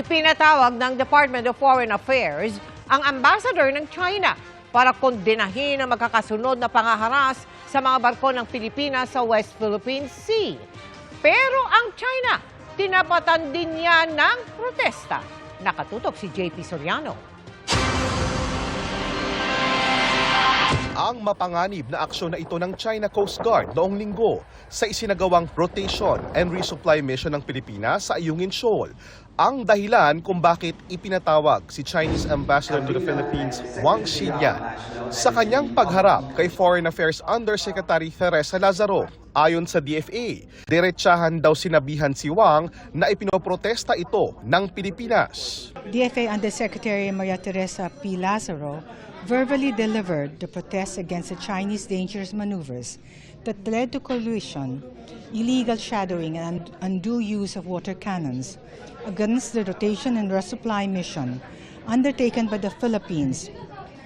Ipinatawag ng Department of Foreign Affairs ang ambassador ng China para kondenahin ang magkakasunod na pangaharas sa mga barko ng Pilipinas sa West Philippine Sea. Pero ang China, tinapatan din niya ng protesta. Nakatutok si JP Soriano. Ang mapanganib na aksyon na ito ng China Coast Guard noong linggo sa isinagawang rotation and resupply mission ng Pilipinas sa Ayungin Shoal. Ang dahilan kung bakit ipinatawag si Chinese Ambassador to the Philippines, Wang Xilian, sa kanyang pagharap kay Foreign Affairs Undersecretary Teresa Lazaro. Ayon sa DFA, diretsahan daw sinabihan si Wang na ipinoprotesta ito ng Pilipinas. DFA Undersecretary Maria Teresa P. Lazaro verbally delivered the protests against the Chinese dangerous maneuvers that led to collusion, illegal shadowing, and undue use of water cannons against the rotation and resupply mission undertaken by the Philippines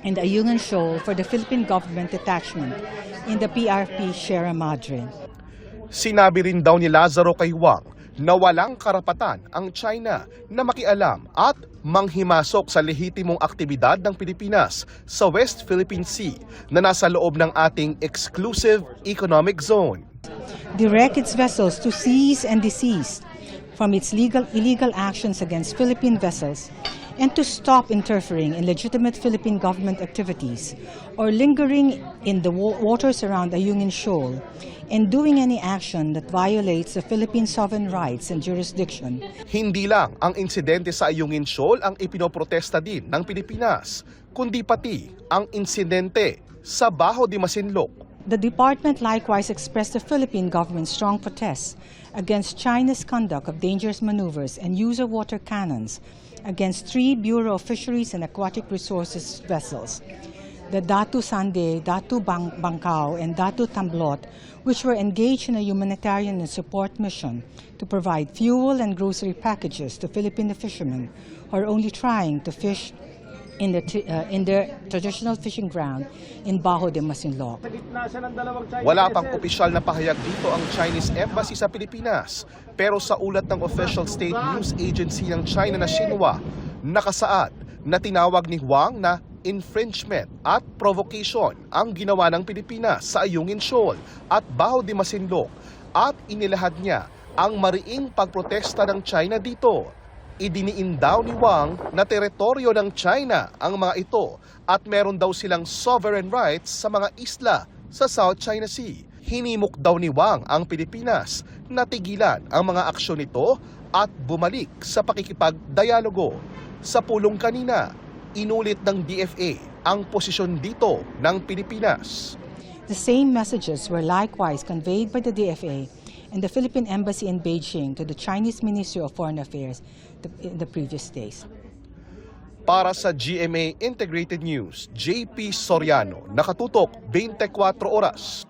and the Ayungin Shoal for the Philippine government detachment in the PRP Sierra Madre. Sinabi rin daw ni Lazaro kay Wang na walang karapatan ang China na makialam at manghimasok sa lehitimong aktibidad ng Pilipinas sa West Philippine Sea na nasa loob ng ating exclusive economic zone. Direct its vessels to cease and desist from its illegal actions against Philippine vessels and to stop interfering in legitimate Philippine government activities or lingering in the waters around Ayungin Shoal and doing any action that violates the Philippine sovereign rights and jurisdiction. Hindi lang ang insidente sa Ayungin Shoal ang ipinoprotesta din ng Pilipinas, kundi pati ang insidente sa Bajo de Masinloc. The department likewise expressed the Philippine government's strong protests against China's conduct of dangerous maneuvers and use of water cannons against 3 Bureau of Fisheries and Aquatic Resources vessels, the Datu Sande, Datu Bangkao, and Datu Tamblot, which were engaged in a humanitarian and support mission to provide fuel and grocery packages to Filipino fishermen who are only trying to fish in their traditional fishing ground in Bajo de Masinloc. Wala pang opisyal na pahayag dito ang Chinese Embassy sa Pilipinas, pero sa ulat ng official state news agency ng China na Xinhua, nakasaad na tinawag ni Wang na infringement at provocation ang ginawa ng Pilipinas sa Ayungin Shoal at Bajo de Masinloc at inilahad niya ang mariing pagprotesta ng China dito. Idiniin daw ni Wang na teritoryo ng China ang mga ito at meron daw silang sovereign rights sa mga isla sa South China Sea. Hinimok daw ni Wang ang Pilipinas na tigilan ang mga aksyon nito at bumalik sa pakikipagdialogo. Sa pulong kanina, inulit ng DFA ang posisyon dito ng Pilipinas. The same messages were likewise conveyed by the DFA and the Philippine Embassy in Beijing to the Chinese Ministry of Foreign Affairs in the previous days. Para sa GMA Integrated News, JP Soriano, nakatutok 24 oras.